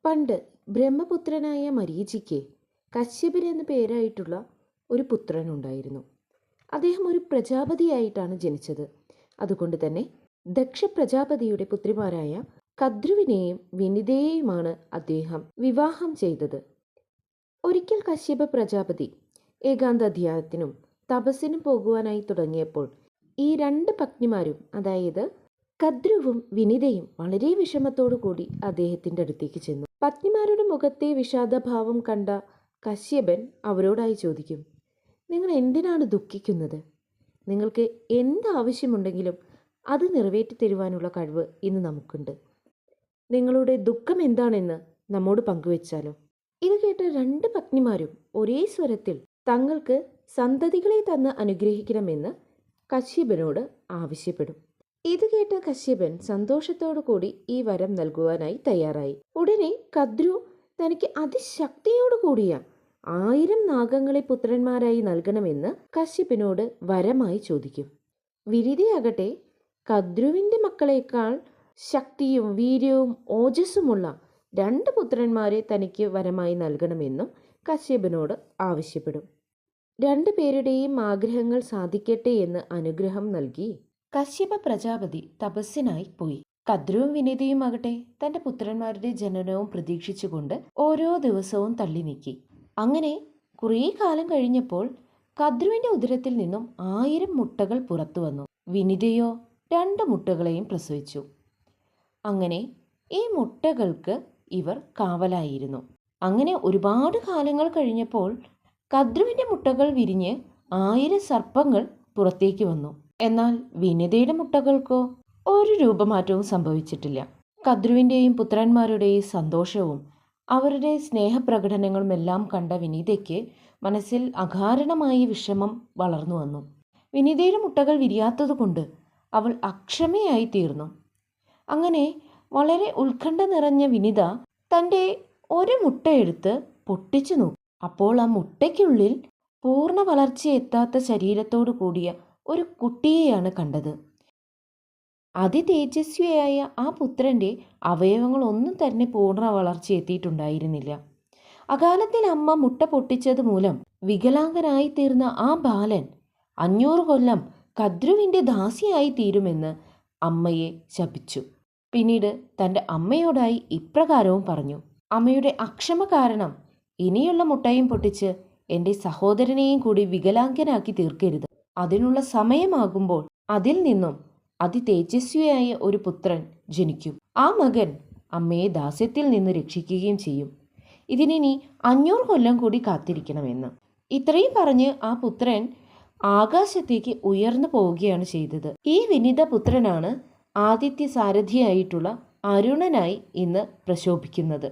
പണ്ട് ബ്രഹ്മപുത്രനായ മരീചിക്ക് കശ്യപൻ എന്ന പേരായിട്ടുള്ള ഒരു പുത്രനുണ്ടായിരുന്നു. അദ്ദേഹം ഒരു പ്രജാപതിയായിട്ടാണ് ജനിച്ചത്. അതുകൊണ്ട് തന്നെ ദക്ഷ പ്രജാപതിയുടെ പുത്രിമാരായ കദ്രുവിനെയും വിനിതയെയുമാണ് അദ്ദേഹം വിവാഹം ചെയ്തത്. ഒരിക്കൽ കശ്യപ പ്രജാപതി ഏകാന്ത ധ്യാനത്തിനും തപസ്സിനും പോകുവാനായി തുടങ്ങിയപ്പോൾ ഈ രണ്ട് പത്നിമാരും, അതായത് കദ്രുവും വിനിതയും, വളരെ വിഷമത്തോടു കൂടി അദ്ദേഹത്തിൻ്റെ അടുത്തേക്ക് ചെന്നു. പത്നിമാരുടെ മുഖത്തെ വിഷാദഭാവം കണ്ട കശ്യപൻ അവരോടായി ചോദിക്കും, നിങ്ങൾ എന്തിനാണ് ദുഃഖിക്കുന്നത്? നിങ്ങൾക്ക് എന്താവശ്യമുണ്ടെങ്കിലും അത് നിറവേറ്റി തരുവാനുള്ള കഴിവ് ഇന്ന് നമുക്കുണ്ട്. നിങ്ങളുടെ ദുഃഖം എന്താണെന്ന് നമ്മോട് പങ്കുവെച്ചാലോ? ഇത് കേട്ട രണ്ട് പത്നിമാരും ഒരേ സ്വരത്തിൽ തങ്ങൾക്ക് സന്തതികളെ തന്ന് അനുഗ്രഹിക്കണമെന്ന് കശ്യപനോട് ആവശ്യപ്പെടും. ഇത് കേട്ട കശ്യപൻ സന്തോഷത്തോടു കൂടി ഈ വരം നൽകുവാനായി തയ്യാറായി. ഉടനെ കദ്രു തനിക്ക് അതിശക്തിയോടു കൂടിയ 1000 നാഗങ്ങളെ പുത്രന്മാരായി നൽകണമെന്ന് കശ്യപനോട് വരമായി ചോദിക്കും. വിനിതയാകട്ടെ കദ്രുവിൻ്റെ മക്കളേക്കാൾ ശക്തിയും വീര്യവും ഓജസ്സുമുള്ള 2 പുത്രന്മാരെ തനിക്ക് വരമായി നൽകണമെന്നും കശ്യപനോട് ആവശ്യപ്പെടും. 2 പേരുടെയും ആഗ്രഹങ്ങൾ സാധിക്കട്ടെ എന്ന് അനുഗ്രഹം നൽകി കശ്യപ പ്രജാപതി തപസ്സിനായി പോയി. കദ്രുവും വിനിതയും ആകട്ടെ തൻ്റെ പുത്രന്മാരുടെ ജനനവും പ്രതീക്ഷിച്ചുകൊണ്ട് ഓരോ ദിവസവും തള്ളി നീക്കി. അങ്ങനെ കുറേ കാലം കഴിഞ്ഞപ്പോൾ കദ്രുവിൻ്റെ ഉദരത്തിൽ നിന്നും 1000 മുട്ടകൾ പുറത്തു വന്നു. വിനിതയോ 2 മുട്ടകളെയും പ്രസവിച്ചു. അങ്ങനെ ഈ മുട്ടകൾക്ക് ഇവർ കാവലായിരുന്നു. അങ്ങനെ ഒരുപാട് കാലങ്ങൾ കഴിഞ്ഞപ്പോൾ കദ്രുവിൻ്റെ മുട്ടകൾ വിരിഞ്ഞ് 1000 സർപ്പങ്ങൾ പുറത്തേക്ക് വന്നു. എന്നാൽ വിനിതയുടെ മുട്ടകൾക്കോ ഒരു രൂപമാറ്റവും സംഭവിച്ചിട്ടില്ല. കദ്രുവിൻ്റെയും പുത്രന്മാരുടെയും സന്തോഷവും അവരുടെ സ്നേഹപ്രകടനങ്ങളുമെല്ലാം കണ്ട വിനീതയ്ക്ക് മനസ്സിൽ അകാരണമായ വിഷമം വളർന്നു വന്നു. വിനീതയുടെ മുട്ടകൾ വിരിയാത്തതുകൊണ്ട് അവൾ അക്ഷമയായി തീർന്നു. അങ്ങനെ വളരെ ഉത്കണ്ഠ നിറഞ്ഞ വിനിത തൻ്റെ ഒരു മുട്ട എടുത്ത് പൊട്ടിച്ചു നോക്കി. അപ്പോൾ ആ മുട്ടയ്ക്കുള്ളിൽ പൂർണ്ണ വളർച്ചയെത്താത്ത ശരീരത്തോടു കൂടിയ ഒരു കുട്ടിയെയാണ് കണ്ടത്. അതിതേജസ്വിയായ ആ പുത്രൻ്റെ അവയവങ്ങളൊന്നും തന്നെ പൂർണ്ണ വളർച്ച എത്തിയിട്ടുണ്ടായിരുന്നില്ല. അകാലത്തിൽ അമ്മ മുട്ട പൊട്ടിച്ചത് മൂലം വികലാംഗനായി തീർന്ന ആ ബാലൻ 500 കൊല്ലം കദ്രുവിൻ്റെ ദാസിയായി തീരുമെന്ന് അമ്മയെ ശപിച്ചു. പിന്നീട് തൻ്റെ അമ്മയോടായി ഇപ്രകാരവും പറഞ്ഞു, അമ്മയുടെ അക്ഷമ കാരണം ഇനിയുള്ള മുട്ടയും പൊട്ടിച്ച് എൻ്റെ സഹോദരനെയും കൂടി വികലാംഗനാക്കി തീർക്കരുത്. അതിനുള്ള സമയമാകുമ്പോൾ അതിൽ നിന്നും അതിതേജസ്വിയായ ഒരു പുത്രൻ ജനിക്കും. ആ മകൻ അമ്മയെ ദാസ്യത്തിൽ നിന്ന് രക്ഷിക്കുകയും ചെയ്യും. ഇതിനി 500 കൊല്ലം കൂടി കാത്തിരിക്കണമെന്ന്. ഇത്രയും പറഞ്ഞ് ആ പുത്രൻ ആകാശത്തേക്ക് ഉയർന്നു പോവുകയാണ് ചെയ്തത്. ഈ വിനിത പുത്രനാണ് ആദിത്യ സാരഥിയായിട്ടുള്ള അരുണനായി ഇന്ന് പ്രശോഭിക്കുന്നത്.